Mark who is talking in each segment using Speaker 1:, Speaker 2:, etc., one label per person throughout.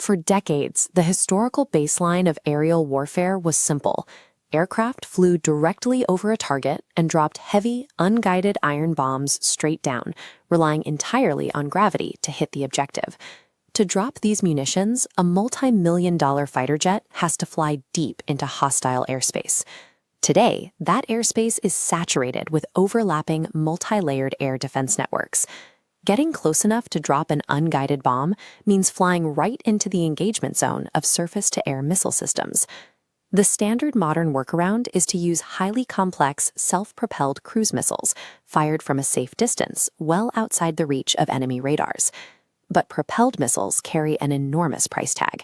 Speaker 1: For decades, the historical baseline of aerial warfare was simple. Aircraft flew directly over a target and dropped heavy, unguided iron bombs straight down, relying entirely on gravity to hit the objective. To drop these munitions, a multi-million-dollar fighter jet has to fly deep into hostile airspace. Today, that airspace is saturated with overlapping, multi-layered air defense networks. Getting close enough to drop an unguided bomb means flying right into the engagement zone of surface-to-air missile systems. The standard modern workaround is to use highly complex, self-propelled cruise missiles fired from a safe distance, well outside the reach of enemy radars. But propelled missiles carry an enormous price tag.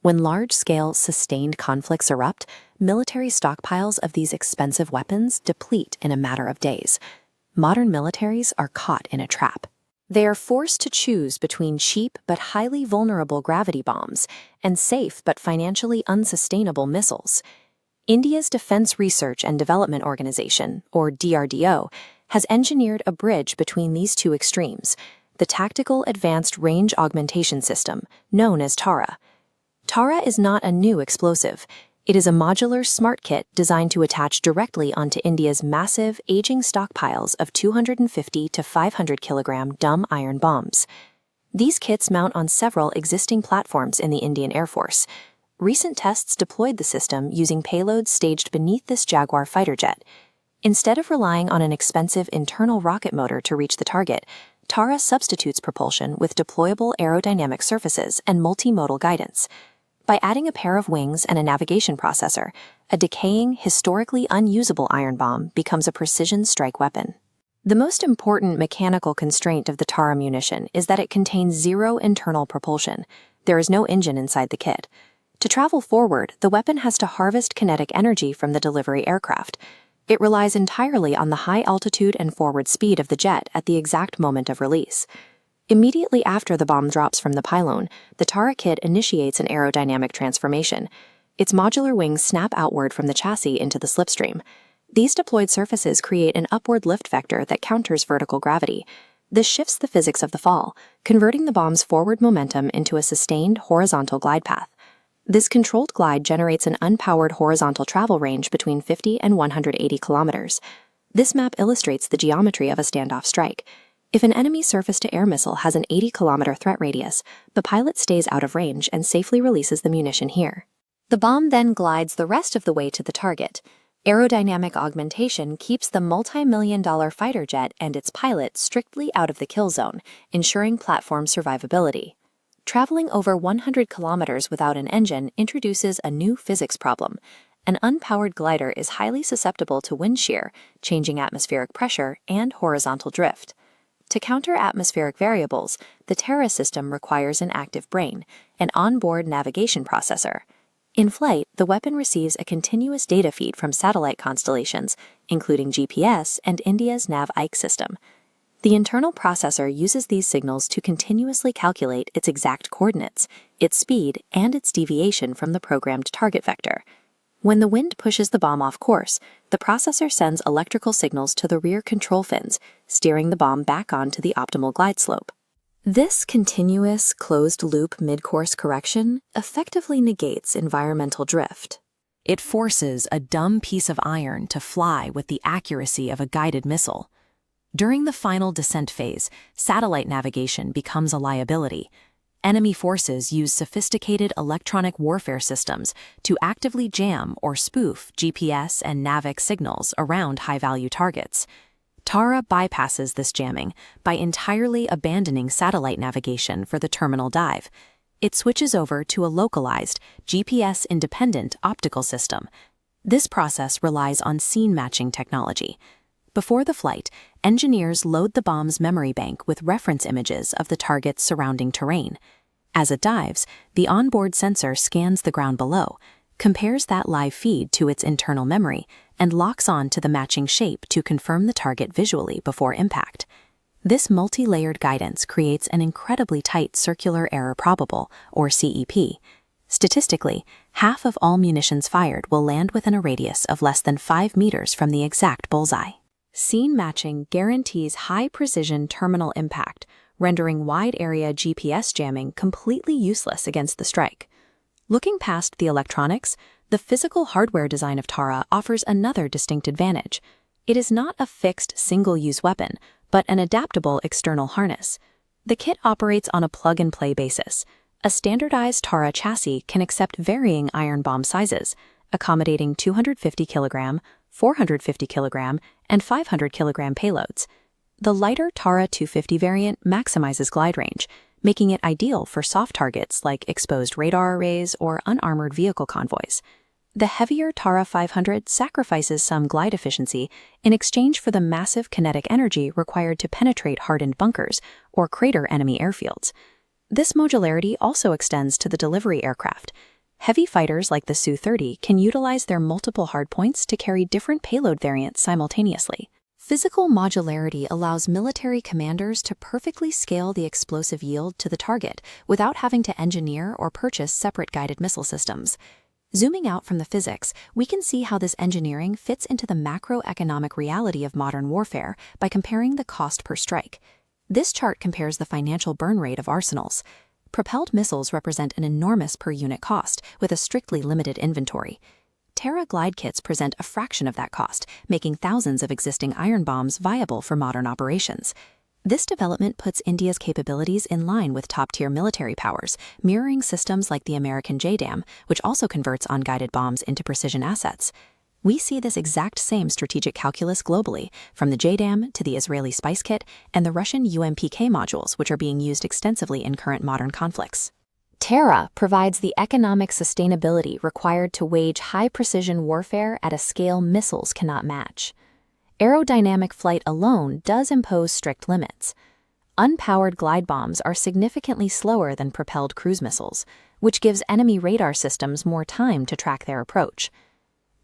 Speaker 1: When large-scale, sustained conflicts erupt, military stockpiles of these expensive weapons deplete in a matter of days. Modern militaries are caught in a trap. They are forced to choose between cheap but highly vulnerable gravity bombs and safe but financially unsustainable missiles. India's Defense Research and Development Organization, or DRDO, has engineered a bridge between these two extremes, the Tactical Advanced Range Augmentation System, known as TARA. TARA is not a new explosive. It is a modular smart kit designed to attach directly onto India's massive, aging stockpiles of 250 to 500 kilogram dumb iron bombs. These kits mount on several existing platforms in the Indian Air Force. Recent tests deployed the system using payloads staged beneath this Jaguar fighter jet. Instead of relying on an expensive internal rocket motor to reach the target, TARA substitutes propulsion with deployable aerodynamic surfaces and multimodal guidance. By adding a pair of wings and a navigation processor, a decaying, historically unusable iron bomb becomes a precision strike weapon. The most important mechanical constraint of the TARA munition is that it contains zero internal propulsion. There is no engine inside the kit. To travel forward, the weapon has to harvest kinetic energy from the delivery aircraft. It relies entirely on the high altitude and forward speed of the jet at the exact moment of release. Immediately after the bomb drops from the pylon, the TARA kit initiates an aerodynamic transformation. Its modular wings snap outward from the chassis into the slipstream. These deployed surfaces create an upward lift vector that counters vertical gravity. This shifts the physics of the fall, converting the bomb's forward momentum into a sustained horizontal glide path. This controlled glide generates an unpowered horizontal travel range between 50 and 180 kilometers. This map illustrates the geometry of a standoff strike. If an enemy surface-to-air missile has an 80-kilometer threat radius, the pilot stays out of range and safely releases the munition here. The bomb then glides the rest of the way to the target. Aerodynamic augmentation keeps the multi-million-dollar fighter jet and its pilot strictly out of the kill zone, ensuring platform survivability. Traveling over 100 kilometers without an engine introduces a new physics problem. An unpowered glider is highly susceptible to wind shear, changing atmospheric pressure, and horizontal drift. To counter atmospheric variables, the TARA system requires an active brain, an onboard navigation processor. In flight, the weapon receives a continuous data feed from satellite constellations, including GPS and India's NavIC system. The internal processor uses these signals to continuously calculate its exact coordinates, its speed, and its deviation from the programmed target vector. When the wind pushes the bomb off course, the processor sends electrical signals to the rear control fins, steering the bomb back onto the optimal glide slope. This continuous, closed-loop midcourse correction effectively negates environmental drift. It forces a dumb piece of iron to fly with the accuracy of a guided missile. During the final descent phase, satellite navigation becomes a liability. Enemy forces use sophisticated electronic warfare systems to actively jam or spoof GPS and NavIC signals around high-value targets. TARA bypasses this jamming by entirely abandoning satellite navigation for the terminal dive. It switches over to a localized, GPS-independent optical system. This process relies on scene-matching technology. Before the flight, engineers load the bomb's memory bank with reference images of the target's surrounding terrain. As it dives, the onboard sensor scans the ground below, compares that live feed to its internal memory, and locks on to the matching shape to confirm the target visually before impact. This multi-layered guidance creates an incredibly tight circular error probable, or CEP. Statistically, half of all munitions fired will land within a radius of less than 5 meters from the exact bullseye. Scene matching guarantees high-precision terminal impact, rendering wide-area GPS jamming completely useless against the strike. Looking past the electronics, the physical hardware design of Tara offers another distinct advantage. It is not a fixed, single-use weapon, but an adaptable external harness. The kit operates on a plug-and-play basis. A standardized Tara chassis can accept varying iron bomb sizes, accommodating 250 kg, 450 kg, and 500 kg payloads. The lighter Tara 250 variant maximizes glide range, making it ideal for soft targets like exposed radar arrays or unarmored vehicle convoys. The heavier Tara 500 sacrifices some glide efficiency in exchange for the massive kinetic energy required to penetrate hardened bunkers or crater enemy airfields. This modularity also extends to the delivery aircraft. Heavy fighters like the Su-30 can utilize their multiple hardpoints to carry different payload variants simultaneously. Physical modularity allows military commanders to perfectly scale the explosive yield to the target without having to engineer or purchase separate guided missile systems. Zooming out from the physics, we can see how this engineering fits into the macroeconomic reality of modern warfare by comparing the cost per strike. This chart compares the financial burn rate of arsenals. Propelled missiles represent an enormous per-unit cost with a strictly limited inventory. Tara glide kits present a fraction of that cost, making thousands of existing iron bombs viable for modern operations. This development puts India's capabilities in line with top-tier military powers, mirroring systems like the American JDAM, which also converts unguided bombs into precision assets. We see this exact same strategic calculus globally, from the JDAM to the Israeli Spice Kit and the Russian UMPK modules, which are being used extensively in current modern conflicts. Tara provides the economic sustainability required to wage high-precision warfare at a scale missiles cannot match. Aerodynamic flight alone does impose strict limits. Unpowered glide bombs are significantly slower than propelled cruise missiles, which gives enemy radar systems more time to track their approach.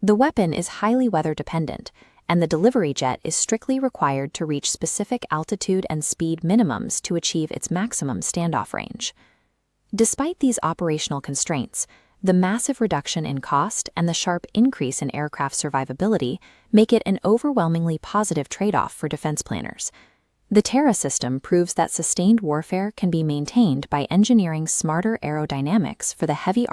Speaker 1: The weapon is highly weather-dependent, and the delivery jet is strictly required to reach specific altitude and speed minimums to achieve its maximum standoff range. Despite these operational constraints, the massive reduction in cost and the sharp increase in aircraft survivability make it an overwhelmingly positive trade-off for defense planners. The Tara system proves that sustained warfare can be maintained by engineering smarter aerodynamics for the heavy